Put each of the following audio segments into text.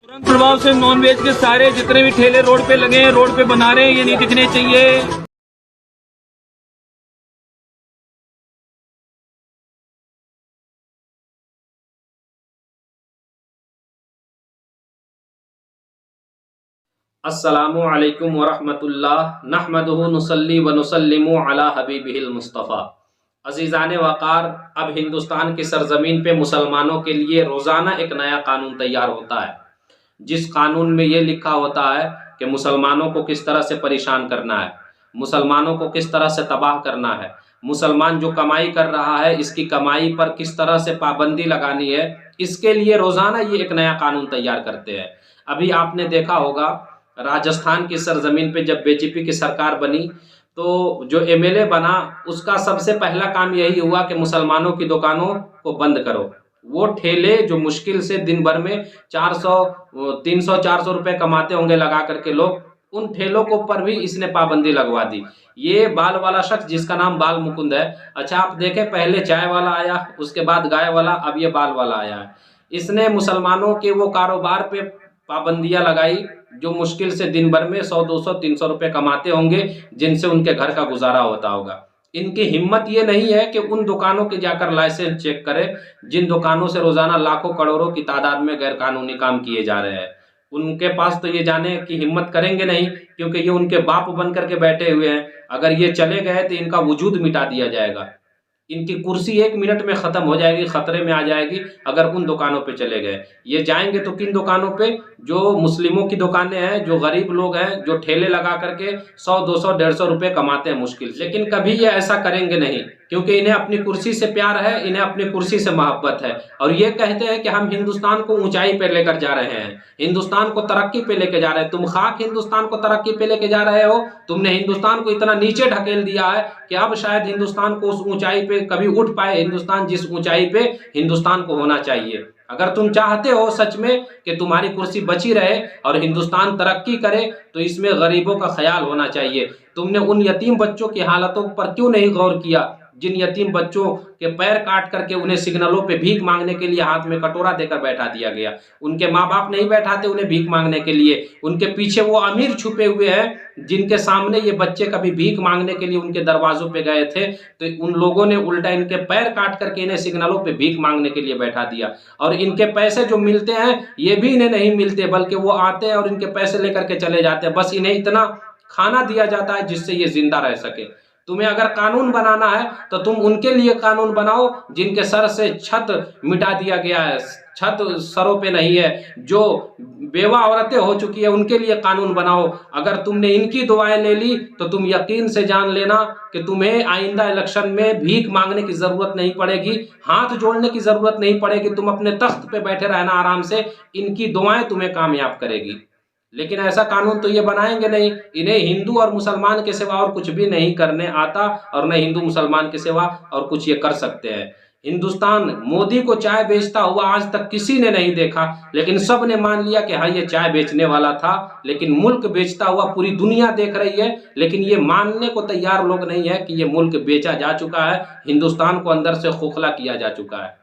तुरंत प्रभाव से नॉन वेज के सारे जितने भी ठेले रोड पे लगे हैं, रोड पे बना रहे हैं, ये नहीं दिखने चाहिए। अस्सलामु अलैकुम वरहमतुल्लाह नहमदुहु नुसल्ली व नुसल्लिमु अला हबीबिहिल मुस्तफ़ा। अज़ीज़ान वक़ार, अब हिंदुस्तान की सरज़मीन पे मुसलमानों के लिए रोज़ाना एक नया कानून तैयार होता है, जिस कानून में ये लिखा होता है कि मुसलमानों को किस तरह से परेशान करना है, मुसलमानों को किस तरह से तबाह करना है, मुसलमान जो कमाई कर रहा है इसकी कमाई पर किस तरह से पाबंदी लगानी है। इसके लिए रोज़ाना ये एक नया कानून तैयार करते हैं। अभी आपने देखा होगा, राजस्थान की सरजमीन पे जब बीजेपी की सरकार बनी तो जो एमएलए बना उसका सबसे पहला काम यही हुआ कि मुसलमानों की दुकानों को बंद करो। वो ठेले जो मुश्किल से दिन भर में 400 300 400 रुपए कमाते होंगे लगा करके लोग, उन ठेलों के ऊपर भी इसने पाबंदी लगवा दी। ये बाल वाला शख्स जिसका नाम बाल मुकुंद है, अच्छा आप देखें, पहले चाय वाला आया, उसके बाद गाय वाला, अब ये बाल वाला आया है। इसने मुसलमानों के वो कारोबार पे पाबंदियां लगाई जो मुश्किल से दिन भर में 100 200 300 रुपए कमाते होंगे, जिनसे उनके घर का गुजारा होता होगा। इनकी हिम्मत ये नहीं है कि उन दुकानों के जाकर लाइसेंस चेक करें जिन दुकानों से रोजाना लाखों करोड़ों की तादाद में गैर कानूनी काम किए जा रहे हैं। उनके पास तो ये जाने की हिम्मत करेंगे नहीं, क्योंकि ये उनके बाप बन करके बैठे हुए हैं। अगर ये चले गए तो इनका वजूद मिटा दिया जाएगा, इनकी कुर्सी 1 मिनट में ख़त्म हो जाएगी, ख़तरे में आ जाएगी अगर उन दुकानों पे चले गए। ये जाएंगे तो किन दुकानों पे? जो मुस्लिमों की दुकानें हैं, जो गरीब लोग हैं, जो ठेले लगा करके 100 200 150 रुपए कमाते हैं मुश्किल से। लेकिन कभी ये ऐसा करेंगे नहीं, क्योंकि इन्हें अपनी कुर्सी से प्यार है, इन्हें अपनी कुर्सी से मोहब्बत है। और ये कहते हैं कि हम हिंदुस्तान को ऊंचाई पे लेकर जा रहे हैं, हिंदुस्तान को तरक्की पे लेकर जा रहे हैं। तुम खाक हिंदुस्तान को तरक्की पे लेके जा रहे हो। तुमने हिंदुस्तान को इतना नीचे ढकेल दिया है कि अब शायद हिंदुस्तान को उस ऊंचाई पे कभी उठ पाए, हिंदुस्तान जिस ऊंचाई पे हिंदुस्तान को होना चाहिए। अगर तुम चाहते हो सच में कि तुम्हारी कुर्सी बची रहे और हिंदुस्तान तरक्की करे, तो इसमें गरीबों का ख्याल होना चाहिए। तुमने उन यतीम बच्चों की हालतों पर क्यों नहीं गौर किया, जिन यतीम बच्चों के पैर काट करके उन्हें सिग्नलों पे भीख मांगने के लिए हाथ में कटोरा देकर बैठा दिया गया। उनके माँ बाप नहीं बैठाते उन्हें भीख मांगने के लिए, उनके पीछे वो अमीर छुपे हुए हैं जिनके सामने ये बच्चे कभी भीख मांगने के लिए उनके दरवाजों पे गए थे, तो उन लोगों ने उल्टा इनके पैर काट करके इन्हें सिग्नलों पे भीख मांगने के लिए बैठा दिया। और इनके पैसे जो मिलते हैं ये भी इन्हें नहीं मिलते, बल्कि वो आते हैं और इनके पैसे लेकर के चले जाते हैं। बस इन्हें इतना खाना दिया जाता है जिससे ये जिंदा रह सके। तुम्हें अगर कानून बनाना है तो तुम उनके लिए कानून बनाओ जिनके सर से छत मिटा दिया गया है, छत सरों पे नहीं है, जो बेवा औरतें हो चुकी है उनके लिए कानून बनाओ। अगर तुमने इनकी दुआएं ले ली तो तुम यकीन से जान लेना कि तुम्हें आइंदा इलेक्शन में भीख मांगने की जरूरत नहीं पड़ेगी, हाथ जोड़ने की जरूरत नहीं पड़ेगी। तुम अपने तख्त पे बैठे रहना आराम से, इनकी दुआएं तुम्हें कामयाब करेगी। लेकिन ऐसा कानून तो ये बनाएंगे नहीं। इन्हें हिंदू और मुसलमान के सिवा और कुछ भी नहीं करने आता, और न हिंदू मुसलमान के सिवा और कुछ ये कर सकते हैं। हिंदुस्तान मोदी को चाय बेचता हुआ आज तक किसी ने नहीं देखा, लेकिन सब ने मान लिया कि हाँ ये चाय बेचने वाला था। लेकिन मुल्क बेचता हुआ पूरी दुनिया देख रही है, लेकिन ये मानने को तैयार लोग नहीं है कि ये मुल्क बेचा जा चुका है, हिंदुस्तान को अंदर से खोखला किया जा चुका है।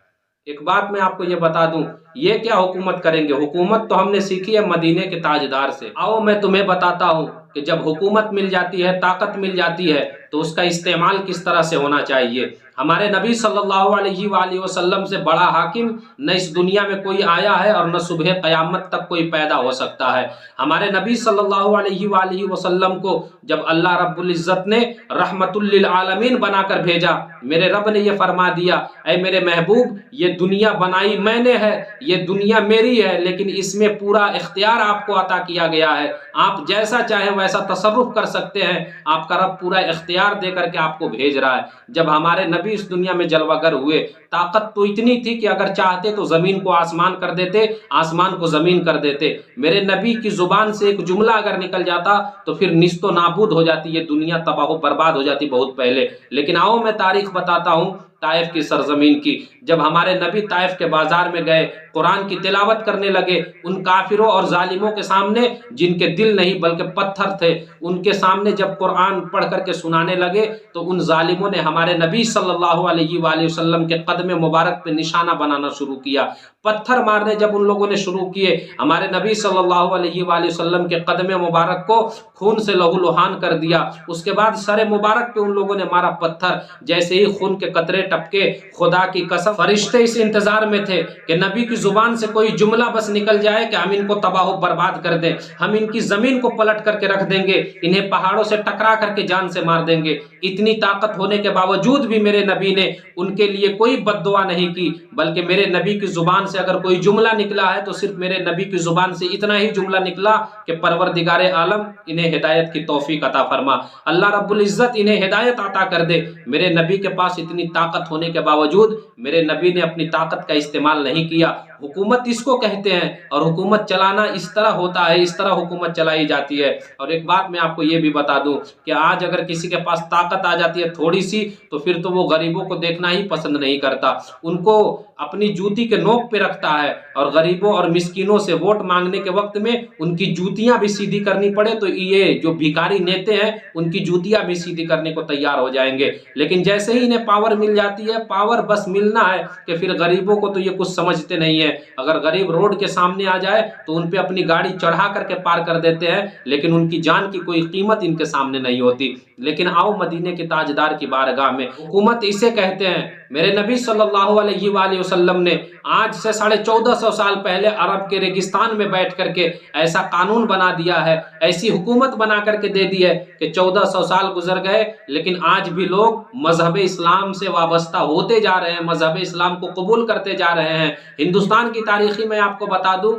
एक बात मैं आपको ये बता दूं, ये क्या हुकूमत करेंगे? हुकूमत तो हमने सीखी है मदीने के ताजदार से। आओ मैं तुम्हें बताता हूं कि जब हुकूमत मिल जाती है, ताकत मिल जाती है, तो उसका इस्तेमाल किस तरह से होना चाहिए। हमारे नबी सल्लल्लाहु अलैहि वसल्लम से बड़ा हाकिम न इस दुनिया में कोई आया है और न सुबह क़यामत तक कोई पैदा हो सकता है। हमारे नबी सल्लल्लाहु अलैहि वसल्लम को जब अल्लाह रब्बुल इज़्ज़त ने रहमतुल लिल आलमीन बनाकर भेजा, मेरे रब ने यह फरमा दिया, ऐ मेरे महबूब, ये दुनिया बनाई मैंने है, ये दुनिया मेरी है, लेकिन इसमें पूरा इख्तियार आपको अता किया गया है। आप जैसा चाहें वैसा तसर्रुफ कर सकते हैं। आपका रब पूरा इख्तियार दे करके आपको भेज रहा है। जब हमारे नबी इस दुनिया में जलवागर हुए, ताकत तो इतनी थी कि अगर चाहते तो जमीन को आसमान कर देते, आसमान को जमीन कर देते। मेरे नबी की जुबान से एक जुमला अगर निकल जाता तो फिर निस्तो नाबूद हो जाती, ये दुनिया तबाह बर्बाद हो जाती बहुत पहले। लेकिन आओ मैं तारीख बताता हूँ ताइफ की सरजमीन की। जब हमारे नबी ताइफ के बाजार में गए, कुरान की तिलावत करने लगे, उन काफिरों और जालिमों के सामने जिनके दिल नहीं बल्कि पत्थर थे, उनके सामने जब कुरान पढ़ करके सुनाने लगे तो उन जालिमों ने हमारे नबी सल्लल्लाहु अलैहि वसल्लम के कदम मुबारक पे निशाना बनाना शुरू किया। पत्थर मारने जब उन लोगों ने शुरू किए, हमारे नबी सल्लल्लाहु अलैहि वसल्लम के कदम मुबारक को खून से लहूलुहान कर दिया। उसके बाद सर मुबारक पे उन लोगों ने मारा पत्थर। जैसे ही खून के कतरे टपके, खुदा की कसम फरिश्ते इस इंतजार में थे कि नबी की जुबान से कोई जुमला बस निकल जाए कि हम इनको तबाह बर्बाद कर दें, हम इनकी जमीन को पलट करके रख देंगे, इन्हें पहाड़ों से टकरा करके जान से मार देंगे। इतनी ताकत होने के बावजूद भी मेरे नबी ने उनके लिए कोई बद्दुआ नहीं की, बल्कि मेरे नबी की जुबान से अगर कोई जुमला निकला है तो सिर्फ मेरे नबी की जुबान से इतना ही जुमला निकला कि परवरदिगारे आलम इन्हें हिदायत की तौफीक अता फरमा, अल्लाह रब्बुल इज्जत इन्हें हिदायत अता कर दे। मेरे नबी के पास इतनी ताकत होने के बावजूद मेरे नबी ने अपनी ताकत का इस्तेमाल नहीं किया। हुकूमत इसको कहते हैं, और हुकूमत चलाना इस तरह होता है, इस तरह हुकूमत चलाई जाती है। और एक बात मैं आपको ये भी बता दूं कि आज अगर किसी के पास ताकत आ जाती है थोड़ी सी, तो फिर तो वो गरीबों को देखना ही पसंद नहीं करता, उनको अपनी जूती के नोक पे रखता है, और गरीबों और मिस्किनों से वोट मांगने के वक्त में उनकी जूतियां भी सीधी करनी पड़े तो ये जो भिखारी नेते हैं उनकी जूतियां भी सीधी करने को तैयार हो जाएंगे। लेकिन जैसे ही इन्हें पावर मिल जाती है, पावर बस मिलना है कि फिर गरीबों को तो ये कुछ समझते नहीं है। अगर गरीब रोड के सामने आ जाए तो उन पे अपनी गाड़ी चढ़ा करके पार कर देते हैं, लेकिन उनकी जान की कोई कीमत इनके सामने नहीं होती। लेकिन आओ मदीने के ताजदार की बारगाह में, हुकूमत इसे कहते हैं। मेरे नबी सल्लल्लाहु अलैहि वसल्लम ने आज से 1450 साल पहले अरब के रेगिस्तान में बैठ करके ऐसा कानून बना दिया है, ऐसी हुकूमत बना करके दे दी है कि 1400 साल गुजर गए, लेकिन आज भी लोग मजहब इस्लाम से वाबस्ता होते जा रहे हैं, मजहब इस्लाम को कबूल करते जा रहे हैं। हिंदुस्तान की तारीखी में आपको बता दूं,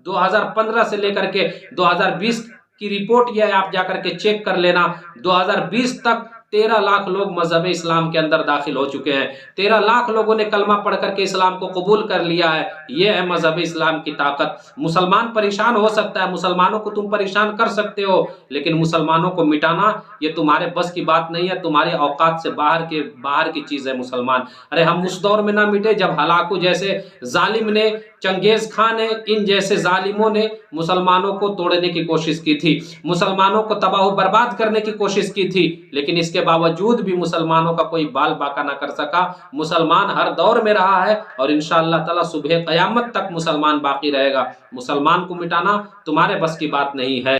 2015 से लेकर के 2020 की रिपोर्ट यह है, आप जाकर के चेक कर लेना, 2020 तक 13 लाख लोग मजहब इस्लाम के अंदर दाखिल हो चुके हैं। 13 लाख लोगों ने कलमा पढ़ करके इस्लाम को कबूल कर लिया है। यह है मजहब इस्लाम की ताकत। मुसलमान परेशान हो सकता है, मुसलमानों को तुम परेशान कर सकते हो, लेकिन मुसलमानों को मिटाना ये तुम्हारे बस की बात नहीं है, तुम्हारी औकात से बाहर की चीज है मुसलमान। अरे हम उस दौर में ना मिटे जब हलाकू जैसे जालिम ने, चंगेज खान ने, इन जैसे जालिमों ने मुसलमानों को तोड़ने की कोशिश की थी, मुसलमानों को तबाह बर्बाद करने की कोशिश की थी, लेकिन इसके बावजूद भी मुसलमानों का कोई बाल बाका ना कर सका। मुसलमान हर दौर में रहा है और इंशाअल्लाह ताला सुबह क़यामत तक मुसलमान बाकी रहेगा। मुसलमान को मिटाना तुम्हारे बस की बात नहीं है।